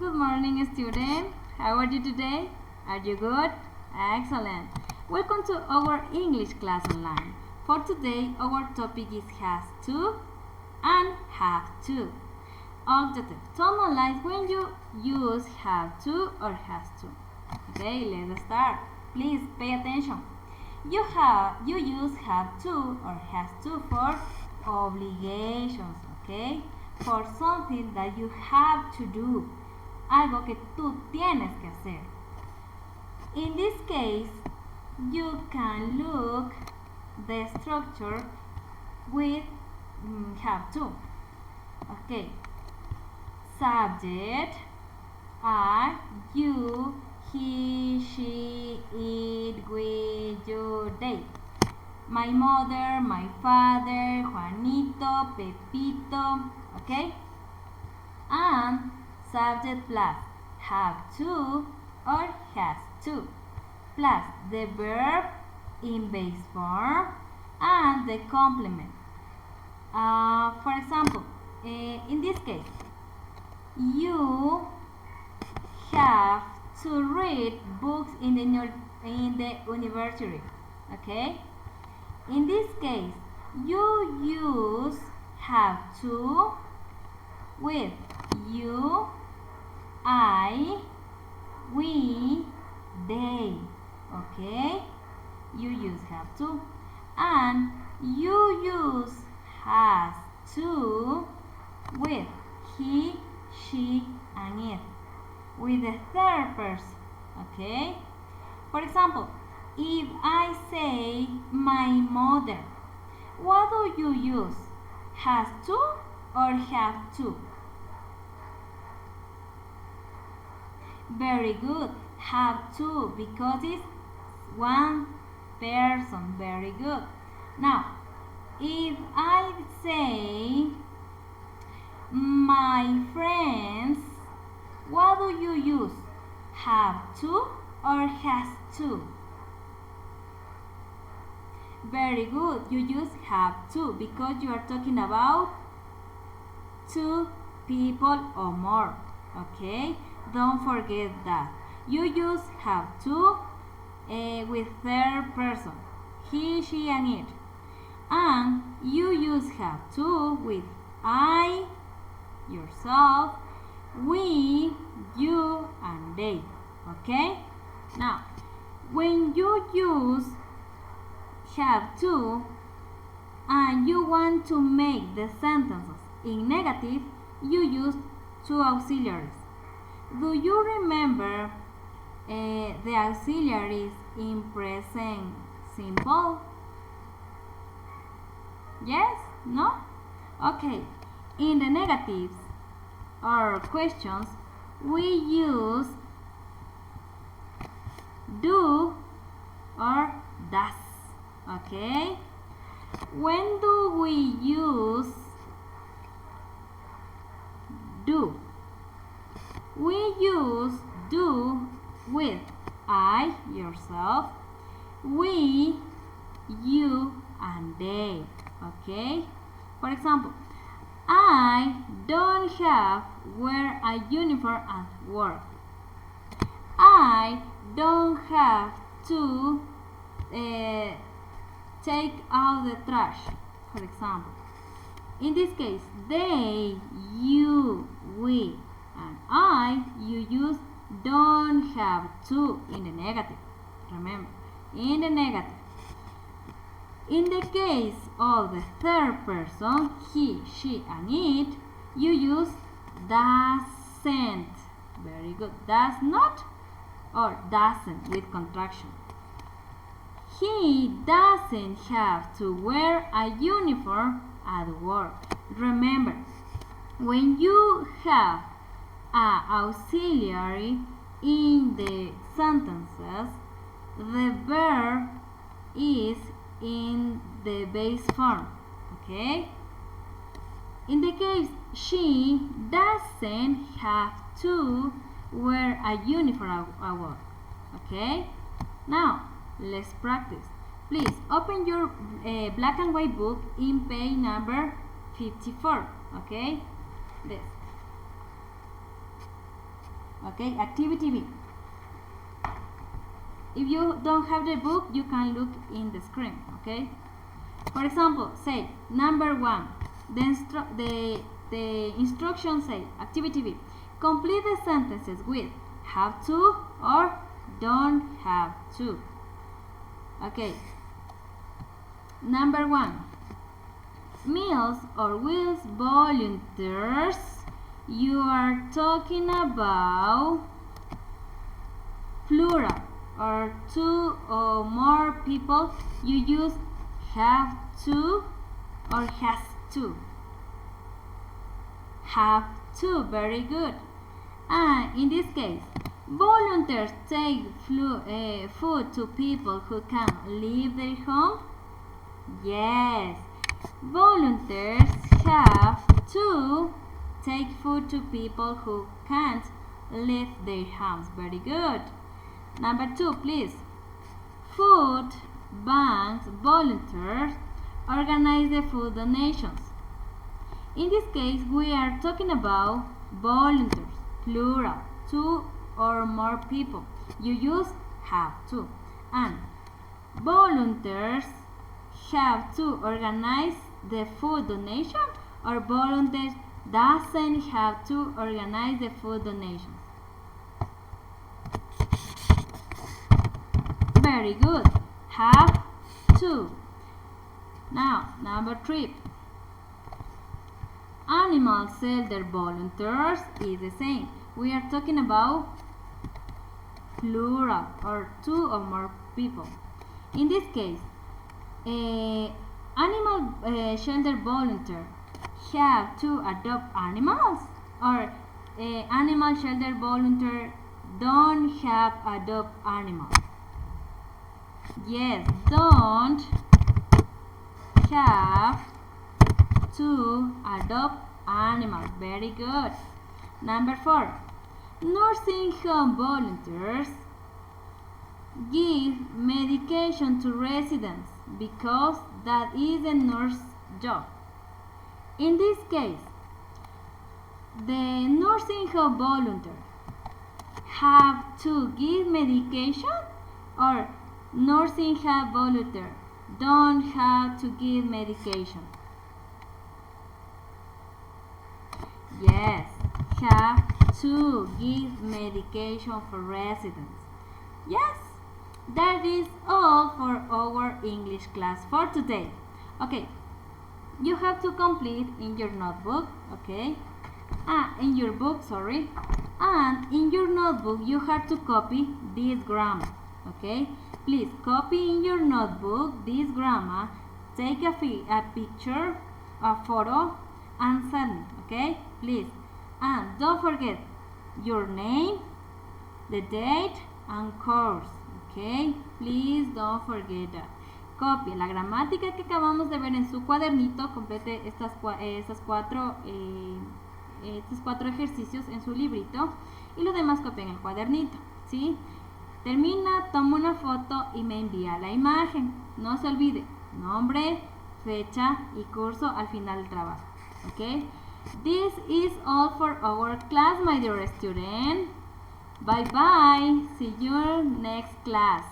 Good morning, student. How are you today? Are you good? Excellent. Welcome to our English class online. For today, our topic is has to and have to. Objective. To analyze when you use have to or has to. Okay, let's start. Please pay attention. You use have to or has to for obligations, okay? For something that you have to do. Algo que tú tienes que hacer. In this case, you can look the structure with have to. Okay. Subject, I, you, he, she, it, we, you, they. My mother, my father, Juanito, Pepito, okay? And subject plus have to or has to plus the verb in base form and the complement. For example, in this case, you have to read books in the university, okay? In this case, you use have to with you, I, we, they, okay? You use have to, and you use has to with he, she, and it, with the third person, okay? For example, if I say my mother, what do you use? Has to or have to? Very good. Have to, because it's one person. Very good. Now, if I say my friends, what do you use? Have to or has to? Very good. You use have to because you are talking about two people or more. Okay? Don't forget that. You use have to with third person. He, she, and it. And you use have to with I, yourself, we, you, and they. Okay? Now, when you use have to and you want to make the sentences in negative, you use two auxiliaries. Do you remember the auxiliaries in present simple? Yes? No? Okay. In the negatives or questions, we use do or does. Okay? When do we use do? We use do with I, yourself, we, you, and they. Okay? For example, I don't have wear a uniform at work. I don't have to take out the trash, for example. In this case, they, you, we, and I, you use don't have to in the negative. Remember, in the negative. In the case of the third person, he, she, and it, you use doesn't. Very good. Does not or doesn't with contraction. He doesn't have to wear a uniform at work. Remember, when you have an auxiliary in the sentences, the verb is in the base form. Okay? In the case, she doesn't have to wear a uniform at work. Okay? Now, let's practice. Please open your black and white book in page number 54. Okay? This. Okay, activity B. If you don't have the book, you can look in the screen. Okay. For example, say number 1. The instructions say activity B. Complete the sentences with have to or don't have to. Okay. Number 1. Meals or Wheels volunteers. You are talking about plural or 2 or more people. You use have to or has to. Have to, very good. And in this case, volunteers take food to people who can't leave their home. Yes, volunteers have to take food to people who can't leave their homes. Very good. Number 2, please. Food banks volunteers organize the food donations. In this case, we are talking about volunteers, plural, 2 or more people. You use have to. And volunteers have to organize the food donation, or volunteers doesn't have to organize the food donations. Very good. Have to. Now, number 3. Animal shelter volunteers is the same. We are talking about plural or 2 or more people. In this case, animal shelter volunteer have to adopt animals, or animal shelter volunteer don't have adopt animals. Yes, don't have to adopt animals. Very good. Number 4. Nursing home volunteers give medication to residents because that is a nurse's job. In this case, the nursing home volunteer have to give medication, or nursing home volunteer don't have to give medication. Yes, have to give medication for residents. Yes, that is all for our English class for today. Okay, you have to complete in your notebook, okay? In your book, sorry. And in your notebook, you have to copy this grammar, okay? Please copy in your notebook this grammar, take a picture, a photo, and send me, okay? Please. And don't forget your name, the date, and course, okay? Please don't forget that. Copie la gramática que acabamos de ver en su cuadernito, complete estos 4 ejercicios en su librito y lo demás copien en el cuadernito, ¿sí? Termina, toma una foto y me envía la imagen. No se olvide, nombre, fecha y curso al final del trabajo, ¿ok? This is all for our class, my dear student. Bye bye. See you next class.